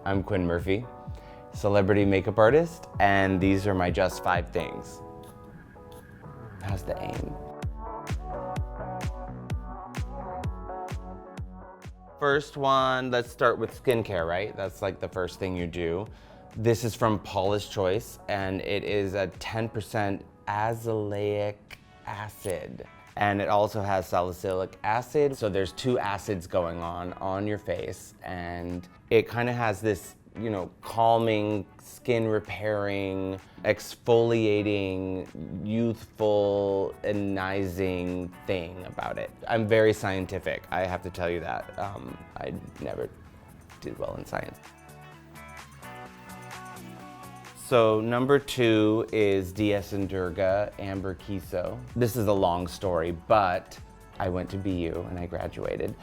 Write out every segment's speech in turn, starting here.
I'm Quinn Murphy, celebrity makeup artist, and these are my just 5 things. How's the aim? First one, let's start with skincare, right? That's like the first thing you do. This is from Paula's Choice, and it is a 10% Azelaic Acid. And it also has salicylic acid. So there's 2 acids going on your face, and it kind of has this, you know, calming, skin repairing, exfoliating, youthful, enizing thing about it. I'm very scientific, I have to tell you that. I never did well in science. So number 2 is DS and Durga Amber Kiso. This is a long story, but I went to BU and I graduated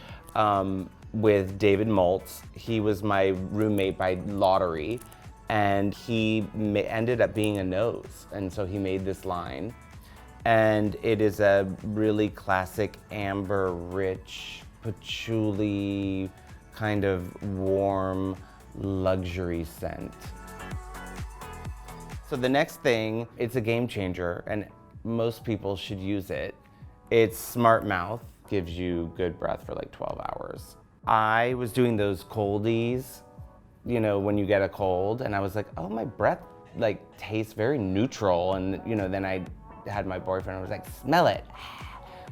with David Maltz. He was my roommate by lottery, and he ended up being a nose, and so he made this line. And it is a really classic amber, rich, patchouli, kind of warm, luxury scent. So the next thing, it's a game changer, and most people should use it. It's Smart Mouth, gives you good breath for like 12 hours. I was doing those coldies, you know, when you get a cold, and I was like, oh, my breath like tastes very neutral. And you know, then I had my boyfriend, I was like, smell it.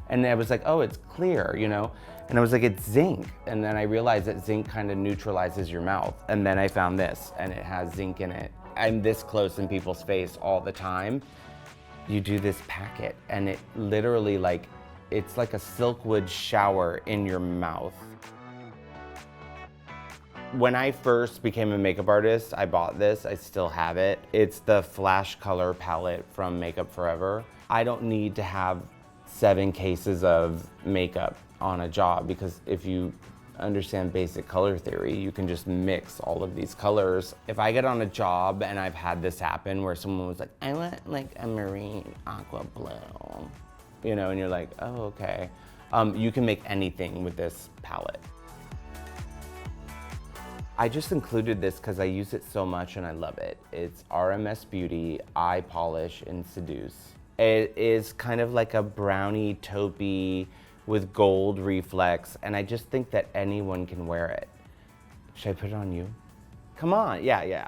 And I was like, oh, it's clear, you know? And I was like, it's zinc. And then I realized that zinc kind of neutralizes your mouth. And then I found this, and it has zinc in it. I'm this close in people's face all the time. You do this packet, and it literally like, it's like a silkwood shower in your mouth. When I first became a makeup artist, I bought this, I still have it. It's the Flash Color palette from Makeup Forever. I don't need to have 7 cases of makeup on a job, because if you understand basic color theory, you can just mix all of these colors. If I get on a job and I've had this happen where someone was like, I want like a marine aqua blue, you know, and you're like, oh, okay. You can make anything with this palette. I just included this because I use it so much and I love it. It's RMS Beauty Eye Polish in Seduce. It is kind of like a brownie taupey with gold reflex, and I just think that anyone can wear it. Should I put it on you? Come on, yeah.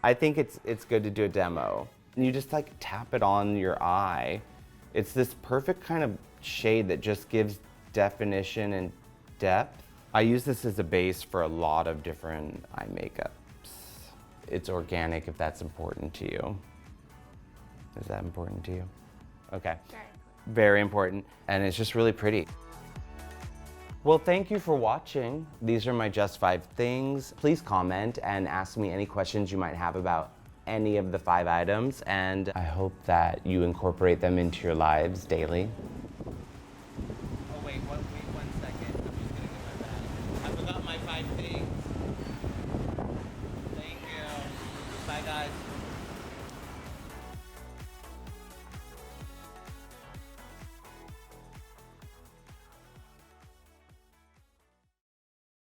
I think it's good to do a demo. And you just like tap it on your eye. It's this perfect kind of shade that just gives definition and depth. I use this as a base for a lot of different eye makeups. It's organic if that's important to you. Is that important to you? Okay. Very important, and it's just really pretty. Well, thank you for watching. These are my just 5 things. Please comment and ask me any questions you might have about any of the 5 items, and I hope that you incorporate them into your lives daily. Oh, wait 1 second. I'm just gonna get my bag. I forgot my 5 things. Thank you. Bye, guys.